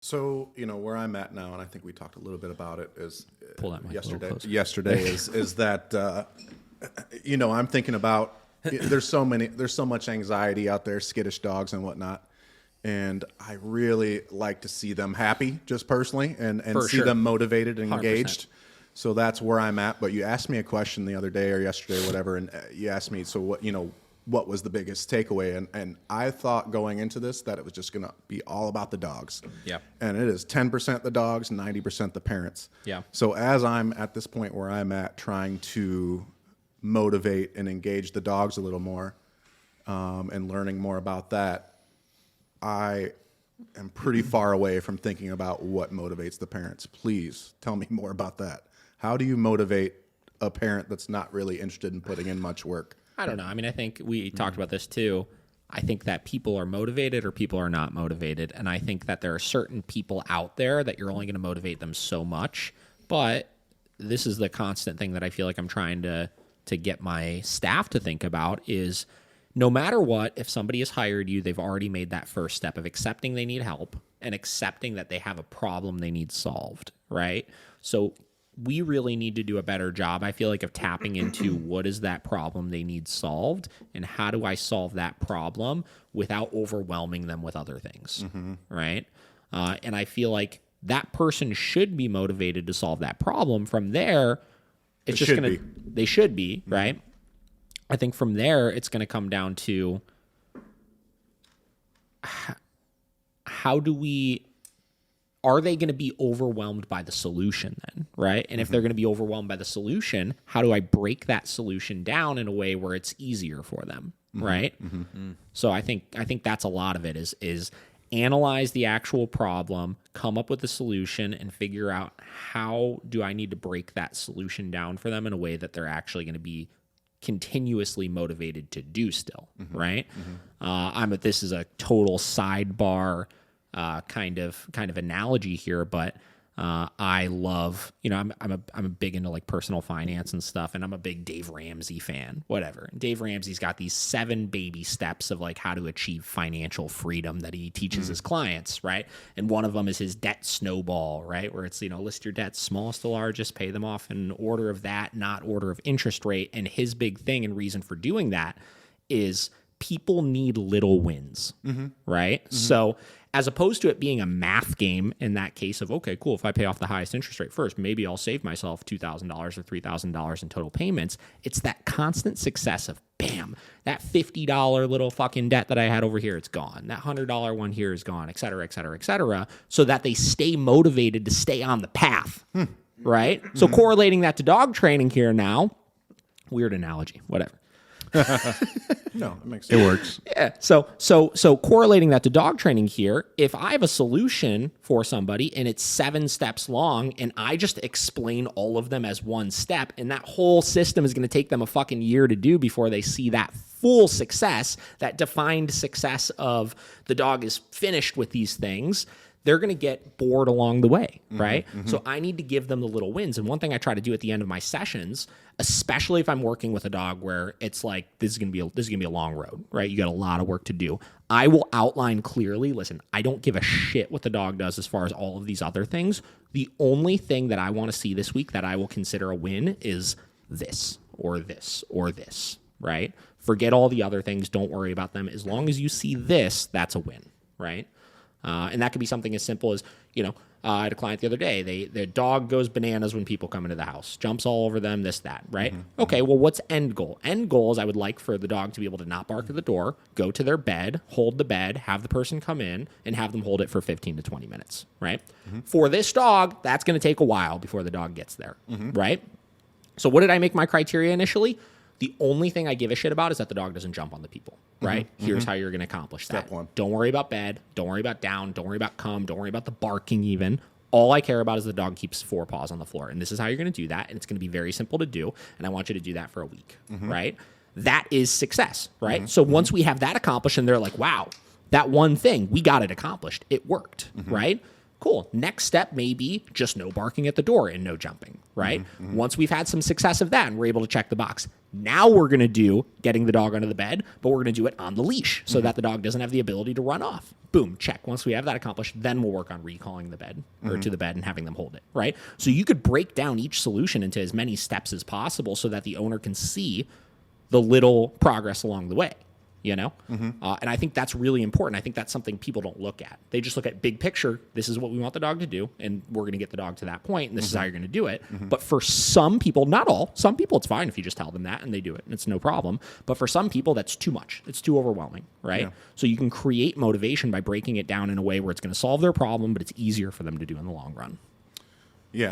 So, where I'm at now, and I think we talked a little bit about it, is Pull that mic a little yesterday. closer. Yesterday is that I'm thinking about there's so much anxiety out there, skittish dogs and whatnot, and I really like to see them happy, just personally, and For see sure. them motivated and 100%. engaged. So that's where I'm at. But you asked me a question the other day or yesterday, or whatever, and you asked me, so what was the biggest takeaway? And I thought going into this that it was just going to be all about the dogs. Yeah. And it is 10% the dogs, 90% the parents. Yeah. So as I'm at this point where I'm at trying to motivate and engage the dogs a little more and learning more about that, I am pretty far away from thinking about what motivates the parents. Please tell me more about that. How do you motivate a parent that's not really interested in putting in much work? I don't know. I mean, I think we talked about this too. I think that people are motivated or people are not motivated. And I think that there are certain people out there that you're only going to motivate them so much. But this is the constant thing that I feel like I'm trying to get my staff to think about is no matter what, if somebody has hired you, they've already made that first step of accepting they need help and accepting that they have a problem they need solved, right? So we really need to do a better job, I feel like, of tapping into what is that problem they need solved and how do I solve that problem without overwhelming them with other things, right? And I feel like that person should be motivated to solve that problem. From there, it's just going to, they should be, right? I think from there, it's going to come down to how do we, are they going to be overwhelmed by the solution then, right? And if they're going to be overwhelmed by the solution, how do I break that solution down in a way where it's easier for them, right? So I think that's a lot of it is analyze the actual problem, come up with a solution, and figure out how do I need to break that solution down for them in a way that they're actually going to be continuously motivated to do still, right? This is a total sidebar kind of analogy here, but I love, I'm a big into like personal finance and stuff, and I'm a big Dave Ramsey fan, whatever. And Dave Ramsey's got these 7 baby steps of like how to achieve financial freedom that he teaches his clients, right? And one of them is his debt snowball, right? Where it's, list your debts smallest to largest, pay them off in order of that, not order of interest rate. And his big thing and reason for doing that is people need little wins, right? So as opposed to it being a math game in that case of, okay, cool, if I pay off the highest interest rate first, maybe I'll save myself $2,000 or $3,000 in total payments. It's that constant success of, bam, that $50 little fucking debt that I had over here, it's gone. That $100 one here is gone, et cetera, et cetera, et cetera, so that they stay motivated to stay on the path, right? So correlating that to dog training here now, weird analogy, whatever. No, it makes sense. It works. Yeah. So correlating that to dog training here, if I have a solution for somebody and it's 7 steps long and I just explain all of them as one step, and that whole system is going to take them a fucking year to do before they see that full success, that defined success of the dog is finished with these things, they're going to get bored along the way, right? So I need to give them the little wins. And one thing I try to do at the end of my sessions, especially if I'm working with a dog where it's like, this is going to be a long road, right? You got a lot of work to do. I will outline clearly, listen, I don't give a shit what the dog does as far as all of these other things. The only thing that I want to see this week that I will consider a win is this or this or this, right? Forget all the other things. Don't worry about them. As long as you see this, that's a win, right? And that could be something as simple as, I had a client the other day. Their dog goes bananas when people come into the house, jumps all over them, this, that, right? Okay, well, what's end goal? End goal is I would like for the dog to be able to not bark at the door, go to their bed, hold the bed, have the person come in, and have them hold it for 15 to 20 minutes, right? For this dog, that's going to take a while before the dog gets there, right? So what did I make my criteria initially? The only thing I give a shit about is that the dog doesn't jump on the people, right? Here's how you're going to accomplish that. Step 1. Don't worry about bed. Don't worry about down. Don't worry about come. Don't worry about the barking even. All I care about is the dog keeps 4 paws on the floor. And this is how you're going to do that. And it's going to be very simple to do. And I want you to do that for a week, right? That is success, right? So once we have that accomplished and they're like, wow, that one thing, we got it accomplished. It worked, right? Cool. Next step may be just no barking at the door and no jumping, right? Once we've had some success of that and we're able to check the box, now we're going to do getting the dog under the bed, but we're going to do it on the leash so that the dog doesn't have the ability to run off. Boom, check. Once we have that accomplished, then we'll work on recalling the bed or to the bed and having them hold it, right? So you could break down each solution into as many steps as possible so that the owner can see the little progress along the way. You know? And I think that's really important. I think that's something people don't look at. They just look at big picture. This is what we want the dog to do, and we're going to get the dog to that point, and this is how you're going to do it. But for some people, not all, some people it's fine if you just tell them that and they do it, and it's no problem. But for some people, that's too much. It's too overwhelming, right? Yeah. So you can create motivation by breaking it down in a way where it's going to solve their problem, but it's easier for them to do in the long run.